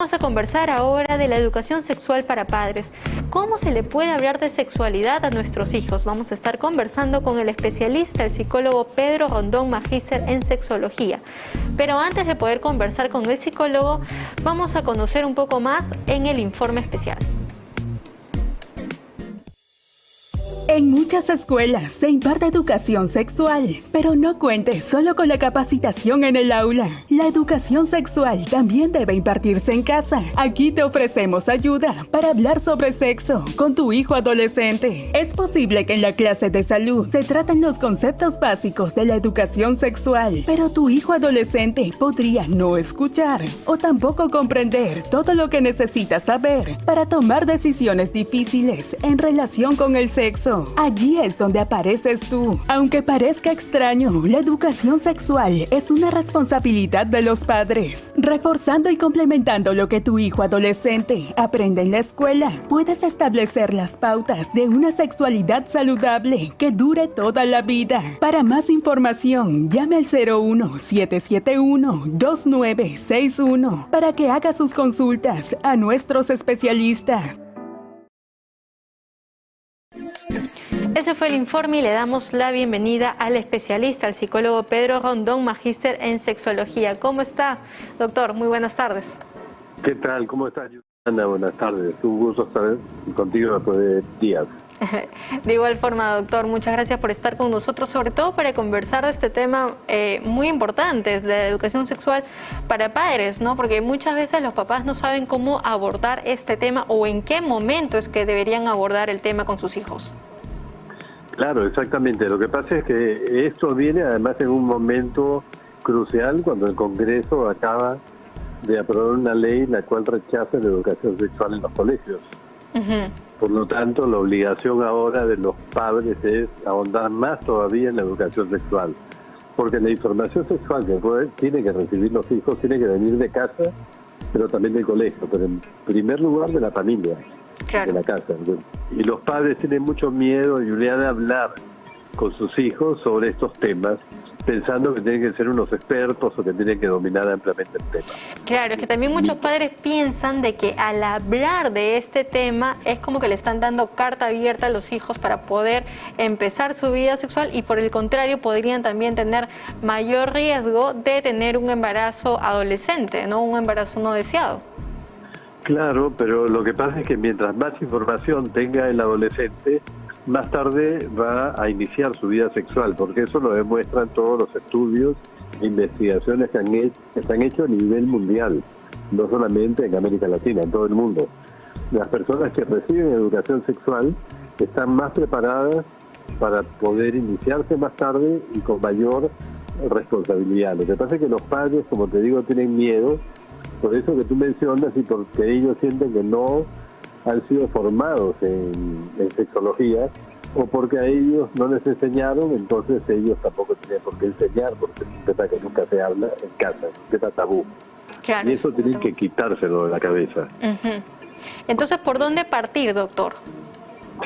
Vamos a conversar ahora de la educación sexual para padres. ¿Cómo se le puede hablar de sexualidad a nuestros hijos? Vamos a estar conversando con el especialista, el psicólogo Pedro Rondón, magíster en sexología. Pero antes de poder conversar con el psicólogo, vamos a conocer un poco más en el informe especial. En muchas escuelas se imparte educación sexual, pero no cuentes solo con la capacitación en el aula. La educación sexual también debe impartirse en casa. Aquí te ofrecemos ayuda para hablar sobre sexo con tu hijo adolescente. Es posible que en la clase de salud se traten los conceptos básicos de la educación sexual, pero tu hijo adolescente podría no escuchar o tampoco comprender todo lo que necesita saber para tomar decisiones difíciles en relación con el sexo. Allí es donde apareces tú. Aunque parezca extraño, la educación sexual es una responsabilidad de los padres. Reforzando y complementando lo que tu hijo adolescente aprende en la escuela, puedes establecer las pautas de una sexualidad saludable que dure toda la vida. Para más información, llame al 01-771-2961 para que haga sus consultas a nuestros especialistas. Ese fue el informe y le damos la bienvenida al especialista, al psicólogo Pedro Rondón, magíster en sexología. ¿Cómo está, doctor? Muy buenas tardes. ¿Qué tal? ¿Cómo estás, Ana? Buenas tardes. Un gusto estar contigo después de días. De igual forma, doctor, muchas gracias por estar con nosotros, sobre todo para conversar de este tema muy importante, de la educación sexual para padres, ¿no? Porque muchas veces los papás no saben cómo abordar este tema o en qué momento es que deberían abordar el tema con sus hijos. Claro, exactamente. Lo que pasa es que esto viene además en un momento crucial cuando el Congreso acaba de aprobar una ley la cual rechaza la educación sexual en los colegios. Por lo tanto, la obligación ahora de los padres es ahondar más todavía en la educación sexual. Porque la información sexual que tiene que recibir los hijos tiene que venir de casa, pero también del colegio, pero en primer lugar de la familia. Claro. De la casa. Y los padres tienen mucho miedo y de hablar con sus hijos sobre estos temas, pensando que tienen que ser unos expertos o que tienen que dominar ampliamente el tema. Claro, es que también muchos padres piensan de que al hablar de este tema es como que le están dando carta abierta a los hijos para poder empezar su vida sexual y por el contrario podrían también tener mayor riesgo de tener un embarazo adolescente, ¿no? Un embarazo no deseado. Claro, pero lo que pasa es que mientras más información tenga el adolescente, más tarde va a iniciar su vida sexual, porque eso lo demuestran todos los estudios e investigaciones que han hecho a nivel mundial, no solamente en América Latina, en todo el mundo. Las personas que reciben educación sexual están más preparadas para poder iniciarse más tarde y con mayor responsabilidad. Lo que pasa es que los padres, como te digo, tienen miedo, por eso que tú mencionas y porque ellos sienten que no han sido formados en sexología o porque a ellos no les enseñaron, entonces ellos tampoco tenían por qué enseñar porque es un tema que nunca se habla en casa, es un tema tabú. Claro, y eso tienen que quitárselo de la cabeza. Entonces, ¿por dónde partir, doctor?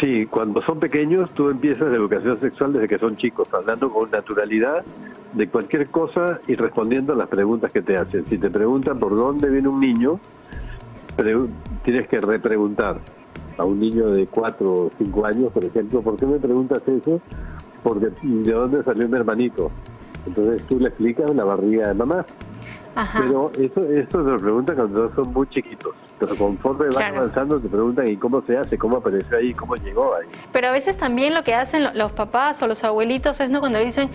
Sí, cuando son pequeños tú empiezas la educación sexual desde que son chicos, hablando con naturalidad de cualquier cosa y respondiendo a las preguntas que te hacen. Si te preguntan por dónde viene un niño, tienes que repreguntar a un niño de 4 o 5 años, por ejemplo, ¿por qué me preguntas eso? Porque ¿de dónde salió mi hermanito? Entonces tú le explicas la barriga de mamá. Ajá. Pero eso te lo preguntan cuando son muy chiquitos. Pero conforme van avanzando te preguntan ¿y cómo se hace? ¿Cómo apareció ahí? ¿Cómo llegó ahí? Pero a veces también lo que hacen los papás o los abuelitos es, ¿no? Cuando dicen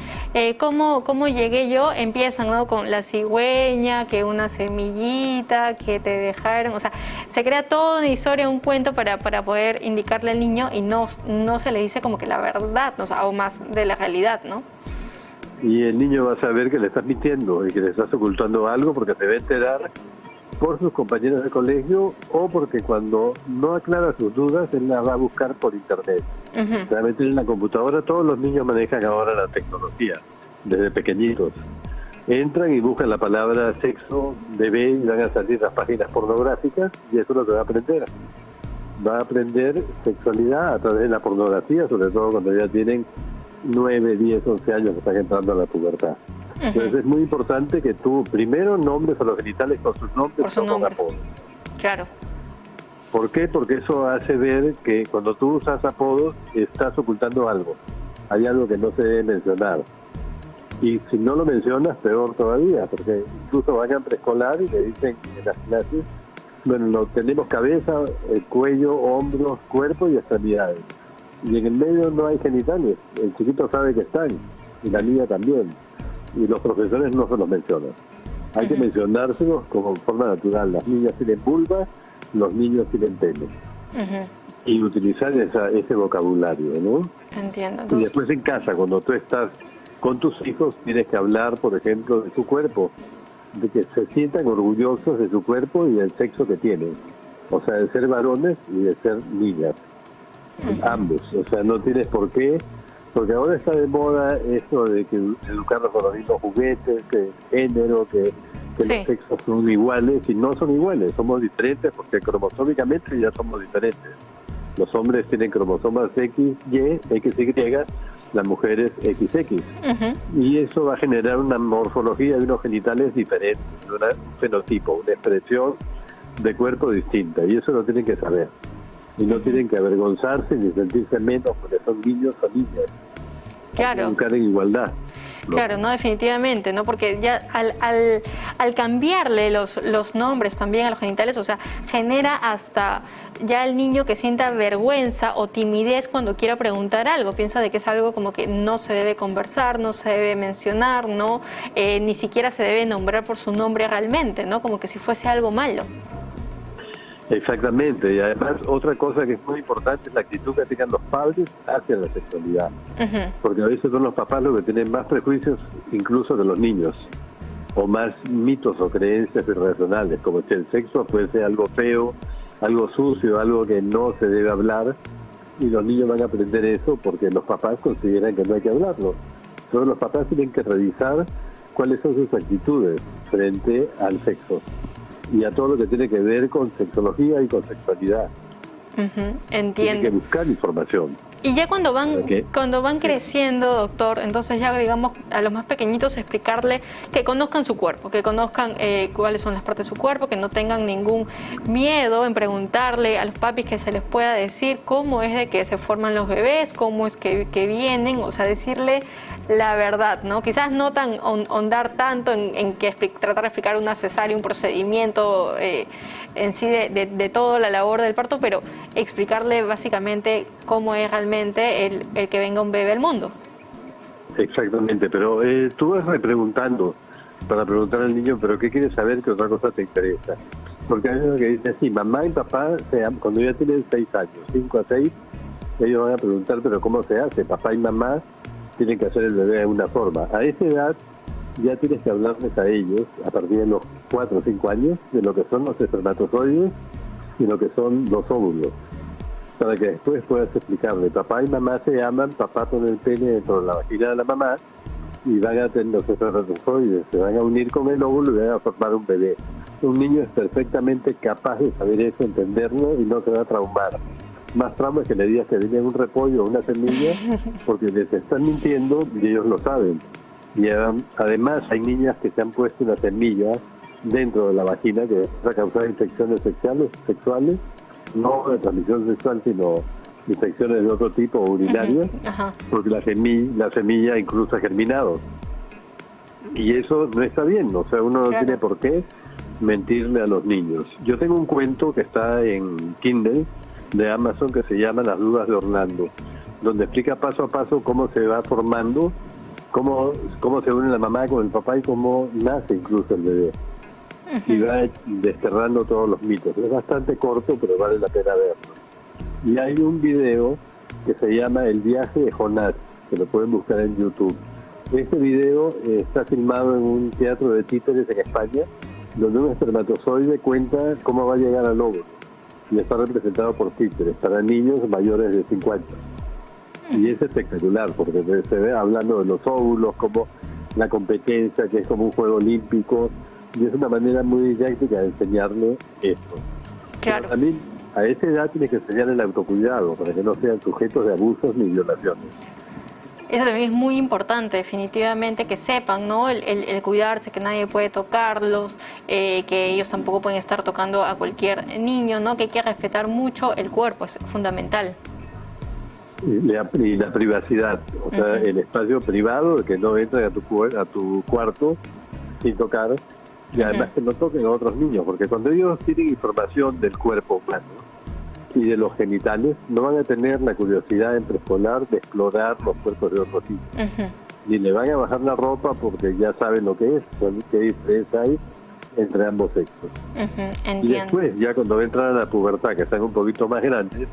¿cómo llegué yo? Empiezan, ¿no? Con la cigüeña, que una semillita, que te dejaron. O sea, se crea toda una historia, un cuento para poder indicarle al niño y no se le dice como que la verdad, o sea, o más de la realidad, ¿no? Y el niño va a saber que le estás mintiendo y que le estás ocultando algo porque te va a enterar por sus compañeros de colegio o porque cuando no aclara sus dudas, él las va a buscar por internet. Se va a meter en la computadora. Todos los niños manejan ahora la tecnología, desde pequeñitos. Entran y buscan la palabra sexo, bebé, y van a salir las páginas pornográficas y eso es lo que va a aprender. Va a aprender sexualidad a través de la pornografía, sobre todo cuando ya tienen 9, 10, 11 años que están entrando a la pubertad. Entonces es muy importante que tú primero nombres a los genitales con sus nombres, no con apodos. Claro. ¿Por qué? Porque eso hace ver que cuando tú usas apodos estás ocultando algo. Hay algo que no se debe mencionar. Y si no lo mencionas, peor todavía, porque incluso van a preescolar y le dicen en las clases, bueno, no, tenemos cabeza, cuello, hombros, cuerpo y extremidades. Y en el medio no hay genitales. El chiquito sabe que están, y la niña también. Y los profesores no se los mencionan. Hay que mencionárselos como forma natural. Las niñas tienen vulva, los niños tienen pelo. Y utilizar ese vocabulario, ¿no? Entiendo. Y después en casa, cuando tú estás con tus hijos, tienes que hablar, por ejemplo, de su cuerpo, de que se sientan orgullosos de su cuerpo y del sexo que tienen. O sea, de ser varones y de ser niñas. Ambos. O sea, no tienes por qué, porque ahora está de moda eso de que educarnos con los mismos juguetes, que género, que los sexos son iguales, y no son iguales, somos diferentes porque cromosómicamente ya somos diferentes. Los hombres tienen cromosomas XY, XY, las mujeres XX. Y eso va a generar una morfología de unos genitales diferentes, un fenotipo, una expresión de cuerpo distinta, y eso lo tienen que saber. Y no tienen que avergonzarse ni sentirse menos porque son niños o niñas. Claro. Hay que buscar en igualdad. ¿No? Claro, no, definitivamente, ¿no? Porque ya al cambiarle los nombres también a los genitales, o sea, genera hasta ya el niño que sienta vergüenza o timidez cuando quiera preguntar algo, piensa de que es algo como que no se debe conversar, no se debe mencionar, ¿no? Ni siquiera se debe nombrar por su nombre realmente, ¿no? Como que si fuese algo malo. Exactamente, y además otra cosa que es muy importante es la actitud que tengan los padres hacia la sexualidad, porque a veces son los papás los que tienen más prejuicios incluso que los niños, o más mitos o creencias irracionales, como que el sexo puede ser algo feo, algo sucio, algo que no se debe hablar, y los niños van a aprender eso porque los papás consideran que no hay que hablarlo. Entonces los papás tienen que revisar cuáles son sus actitudes frente al sexo y a todo lo que tiene que ver con sexología y con sexualidad. Entiendo. Tiene que buscar información. Y ya cuando van creciendo, doctor, entonces ya digamos a los más pequeñitos explicarle que conozcan su cuerpo, que conozcan cuáles son las partes de su cuerpo, que no tengan ningún miedo en preguntarle a los papis, que se les pueda decir cómo es de que se forman los bebés, cómo es que vienen, o sea, decirle la verdad, ¿no? Quizás no tan ahondar tanto en que tratar de explicar una cesárea, un procedimiento en sí de toda la labor del parto, pero explicarle básicamente cómo es realmente el que venga un bebé al mundo. Exactamente, pero tú vas repreguntando para preguntar al niño, pero ¿qué quieres saber? ¿Qué otra cosa te interesa? Porque hay uno que dice así, mamá y papá, cuando ya tienen 6 años, 5 a 6, ellos van a preguntar, pero ¿cómo se hace? Papá y mamá tienen que hacer el bebé de una forma. A esa edad ya tienes que hablarles a ellos, a partir de los 4 o 5 años, de lo que son los espermatozoides y lo que son los óvulos, para que después puedas explicarle, papá y mamá se aman, papá pone el pene dentro de la vagina de la mamá y van a tener los espermatozoides, se van a unir con el óvulo y van a formar un bebé. Un niño es perfectamente capaz de saber eso, entenderlo y no se va a traumar. Más trauma es que le digas que viene un repollo o una semilla, porque les están mintiendo y ellos lo saben. Y además hay niñas que se han puesto una semilla dentro de la vagina que va a causar infecciones sexuales, no de transmisión sexual, sino infecciones de otro tipo, urinarias, porque la semilla incluso ha germinado. Y eso no está bien, o sea, uno no tiene por qué mentirle a los niños. Yo tengo un cuento que está en Kindle de Amazon que se llama Las dudas de Orlando, donde explica paso a paso cómo se va formando, cómo se une la mamá con el papá y cómo nace incluso el bebé. Y va desterrando todos los mitos. Es bastante corto, pero vale la pena verlo. Y hay un video que se llama El viaje de Jonás, que lo pueden buscar en YouTube. Este video está filmado en un teatro de títeres en España, donde un espermatozoide cuenta cómo va a llegar al óvulo. Y está representado por títeres, para niños mayores de 5 años. Y es espectacular, porque se ve hablando de los óvulos, como la competencia, que es como un juego olímpico, y es una manera muy didáctica de enseñarle esto. Claro. Pero también a esa edad tienes que enseñar el autocuidado, para que no sean sujetos de abusos ni violaciones. Eso también es muy importante, definitivamente, que sepan, ¿no? El cuidarse, que nadie puede tocarlos, que ellos tampoco pueden estar tocando a cualquier niño, ¿no? Que hay que respetar mucho el cuerpo, es fundamental. Y la privacidad, o sea, el espacio privado, que no entren a tu cuarto sin tocar, y además que no toquen a otros niños, porque cuando ellos tienen información del cuerpo humano y de los genitales, no van a tener la curiosidad en preescolar de explorar los cuerpos de otros niños. Ni le van a bajar la ropa porque ya saben lo que es, qué diferencia hay entre ambos sexos. Y después, ya cuando entran a la pubertad, que están un poquito más grandes,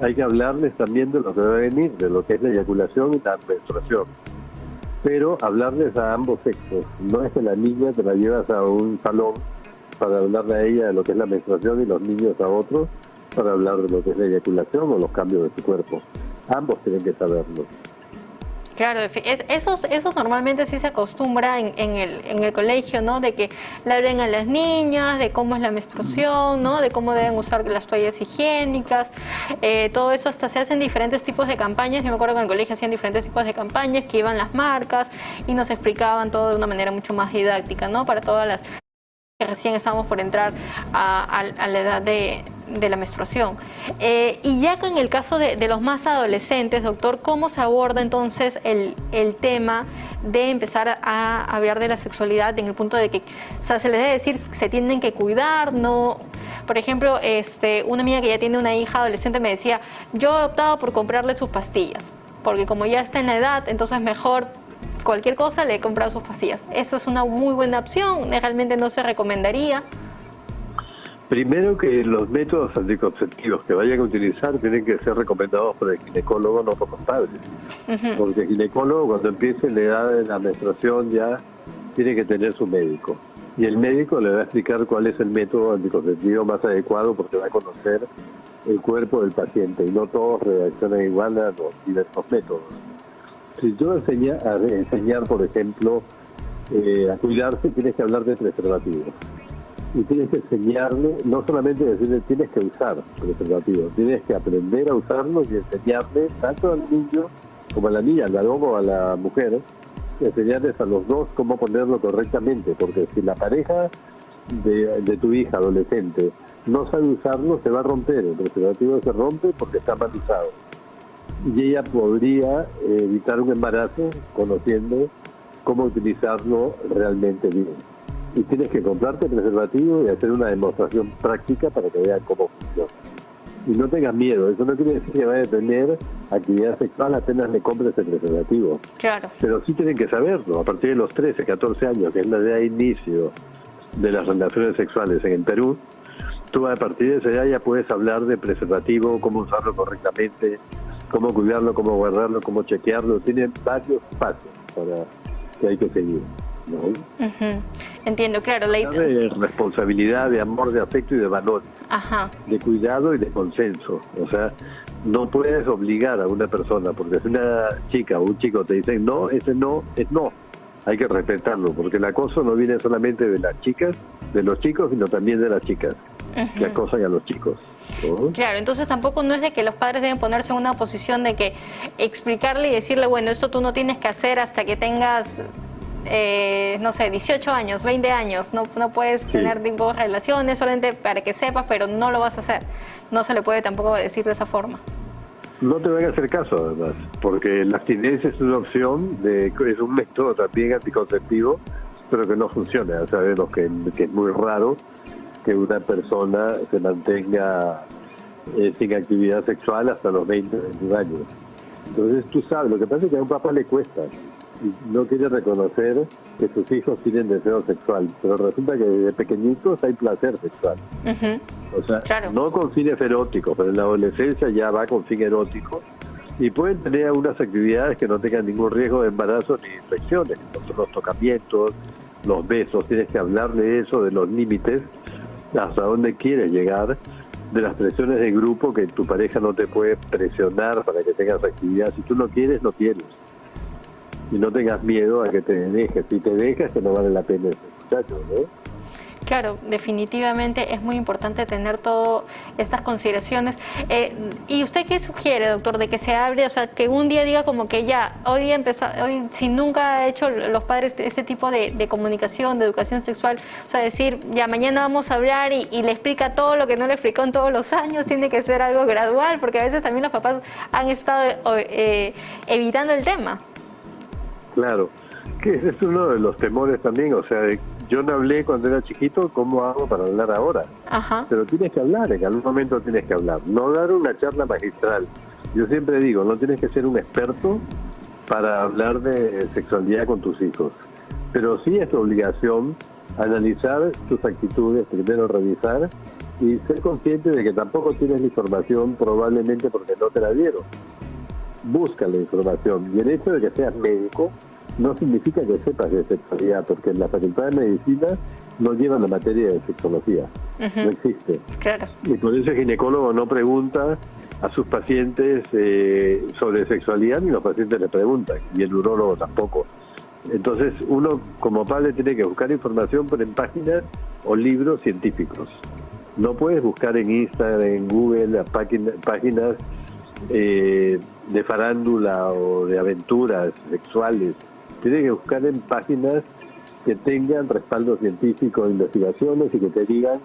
hay que hablarles también de lo que va a venir, de lo que es la eyaculación y la menstruación. Pero hablarles a ambos sexos. No es que la niña te la llevas a un salón para hablarle a ella de lo que es la menstruación y los niños a otros para hablar de lo que es la eyaculación o los cambios de su cuerpo. Ambos tienen que saberlo. Claro, eso normalmente sí se acostumbra en el colegio, ¿no? De que le hablen a las niñas, de cómo es la menstruación, ¿no? De cómo deben usar las toallas higiénicas. Todo eso hasta se hacen diferentes tipos de campañas. Yo me acuerdo que en el colegio hacían diferentes tipos de campañas que iban las marcas y nos explicaban todo de una manera mucho más didáctica, ¿no? Para todas las que recién estamos por entrar a la edad de la menstruación. Y ya en el caso de los más adolescentes, doctor, ¿cómo se aborda entonces el tema de empezar a hablar de la sexualidad en el punto de que, o sea, se les debe decir se tienen que cuidar, no? Por ejemplo, una amiga que ya tiene una hija adolescente me decía, yo he optado por comprarle sus pastillas, porque como ya está en la edad, entonces mejor cualquier cosa le he comprado sus pastillas. Eso es una muy buena opción, realmente no se recomendaría. Primero, que los métodos anticonceptivos que vayan a utilizar tienen que ser recomendados por el ginecólogo, no por los padres. Porque el ginecólogo, cuando empiece la edad de la menstruación, ya tiene que tener su médico. Y el médico le va a explicar cuál es el método anticonceptivo más adecuado, porque va a conocer el cuerpo del paciente y no todos reaccionan igual a los diversos métodos. Si tú vas a enseñar, por ejemplo, a cuidarse, tienes que hablar de preservativos. Y tienes que enseñarle, no solamente decirle tienes que usar preservativos, tienes que aprender a usarlos y enseñarle tanto al niño como a la niña, al varón o a la mujer, enseñarles a los dos cómo ponerlo correctamente, porque si la pareja de tu hija adolescente no sabe usarlo, se va a romper, el preservativo se rompe porque está mal usado. Y ella podría evitar un embarazo conociendo cómo utilizarlo realmente bien. Y tienes que comprarte el preservativo y hacer una demostración práctica para que vean cómo funciona. Y no tengas miedo, eso no quiere decir que vaya a tener actividad sexual apenas le compres el preservativo. Claro. Pero sí tienen que saberlo, a partir de los 13, 14 años, que es la edad de inicio de las relaciones sexuales en el Perú, tú a partir de esa edad ya puedes hablar de preservativo, cómo usarlo correctamente, cómo cuidarlo, cómo guardarlo, cómo chequearlo. Tienen varios pasos para que hay que seguir, ¿no? Entiendo, claro. De responsabilidad, de amor, de afecto y de valor, de cuidado y de consenso. O sea, no puedes obligar a una persona, porque si una chica o un chico te dicen no, ese no es no. Hay que respetarlo, porque el acoso no viene solamente de las chicas, de los chicos, sino también de las chicas que acosan a los chicos, ¿no? Claro, entonces tampoco no es de que los padres deben ponerse en una posición de que explicarle y decirle, bueno, esto tú no tienes que hacer hasta que tengas, no sé, 18 años, 20 años, no puedes tener tipo de relaciones solamente para que sepas, pero no lo vas a hacer. No se le puede tampoco decir de esa forma. No te van a hacer caso, además, porque la abstinencia es una opción, es un método también anticonceptivo, pero que no funciona. Ya sabemos que es muy raro que una persona se mantenga sin actividad sexual hasta los 20, 21 años. Entonces tú sabes, lo que pasa es que a un papá le cuesta y no quiere reconocer que sus hijos tienen deseo sexual, pero resulta que desde pequeñitos hay placer sexual. O sea, no con fines eróticos, pero en la adolescencia ya va con fin erótico y pueden tener algunas actividades que no tengan ningún riesgo de embarazo ni infecciones, como son los tocamientos, los besos. Tienes que hablar de eso, de los límites, hasta dónde quieres llegar, de las presiones de grupo, que tu pareja no te puede presionar para que tengas actividad. Si tú no quieres, no tienes. Y no tengas miedo a que te dejes. Si te dejas, que no vale la pena ese muchacho, ¿no? Claro, definitivamente es muy importante tener todas estas consideraciones. ¿Y usted qué sugiere, doctor, de que se hable, o sea, que un día diga como que ya, hoy si nunca ha hecho los padres este tipo de comunicación, de educación sexual, o sea, decir, ya mañana vamos a hablar y le explica todo lo que no le explicó en todos los años, tiene que ser algo gradual, porque a veces también los papás han estado evitando el tema? Claro, que ese es uno de los temores también, o sea, yo no hablé cuando era chiquito, ¿cómo hago para hablar ahora? Ajá. Pero tienes que hablar, en algún momento tienes que hablar, no dar una charla magistral. Yo siempre digo, no tienes que ser un experto para hablar de sexualidad con tus hijos, pero sí es tu obligación analizar tus actitudes, primero revisar y ser consciente de que tampoco tienes la información probablemente porque no te la dieron. Busca la información, y el hecho de que seas médico no significa que sepas de sexualidad, porque en la Facultad de Medicina no llevan la materia de sexología, no existe. Claro. Y por eso el ginecólogo no pregunta a sus pacientes sobre sexualidad, ni los pacientes le preguntan, y el urólogo tampoco. Entonces uno como padre tiene que buscar información pero en páginas o libros científicos. No puedes buscar en Instagram, en Google, páginas de farándula o de aventuras sexuales. Tienes que buscar en páginas que tengan respaldo científico de investigaciones y que te digan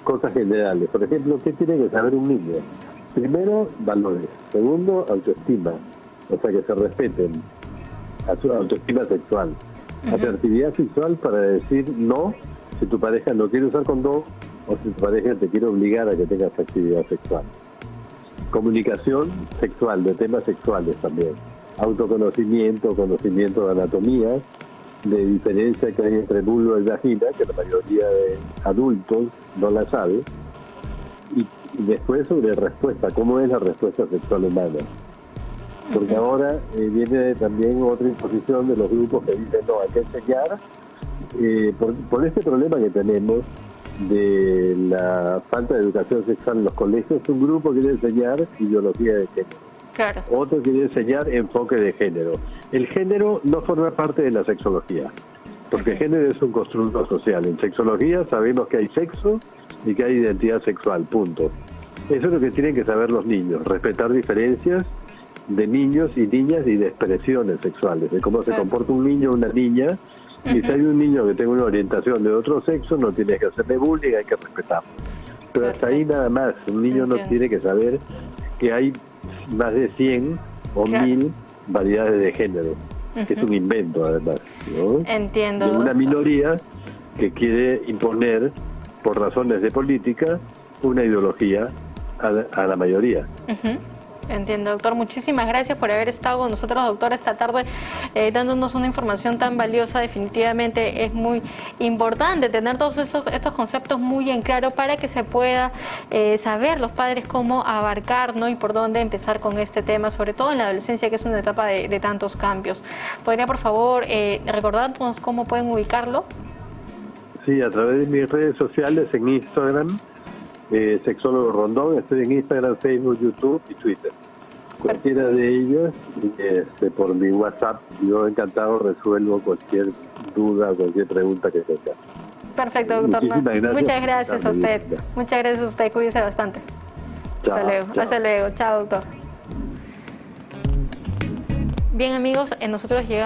cosas generales. Por ejemplo, ¿qué tiene que saber un niño? Primero, valores. Segundo, autoestima. O sea, que se respeten a su autoestima sexual. Asertividad sexual para decir no si tu pareja no quiere usar condón o si tu pareja te quiere obligar a que tengas actividad sexual. Comunicación sexual, de temas sexuales también. Autoconocimiento, conocimiento de anatomía, de diferencia que hay entre vulva y vagina, que la mayoría de adultos no la sabe, y después sobre respuesta, cómo es la respuesta sexual humana. Porque ahora viene también otra imposición de los grupos que dicen, no, hay que enseñar, por este problema que tenemos de la falta de educación sexual en los colegios, un grupo quiere enseñar ideología de género. Claro. Otro quiere enseñar enfoque de género. El género no forma parte de la sexología, porque género es un constructo social. En sexología sabemos que hay sexo y que hay identidad sexual, punto. Eso es lo que tienen que saber los niños, respetar diferencias de niños y niñas y de expresiones sexuales, de cómo se comporta un niño o una niña. Y si hay un niño que tenga una orientación de otro sexo, no tiene que hacerle bullying, hay que respetarlo. Pero hasta ahí nada más. Un niño no tiene que saber que hay más de 100 o 1000 variedades de género. Que es un invento, además, ¿no? Entiendo. De una minoría que quiere imponer, por razones de política, una ideología a la mayoría. Entiendo, doctor. Muchísimas gracias por haber estado con nosotros, doctor, esta tarde, dándonos una información tan valiosa. Definitivamente es muy importante tener todos estos conceptos muy en claro para que se pueda saber los padres cómo abarcar, ¿no? Y por dónde empezar con este tema, sobre todo en la adolescencia, que es una etapa de tantos cambios. ¿Podría, por favor, recordarnos cómo pueden ubicarlo? Sí, a través de mis redes sociales, en Instagram, Sexólogo Rondón. Estoy en Instagram, Facebook, YouTube y Twitter. Cualquiera de ellas, por mi WhatsApp, yo encantado resuelvo cualquier duda, cualquier pregunta que tenga. Perfecto, doctor. Muchas gracias a usted. Muchas gracias a usted. Cuídese bastante. Chao, hasta luego. Chao. Hasta luego. Chao, doctor. Bien, amigos, nosotros llegamos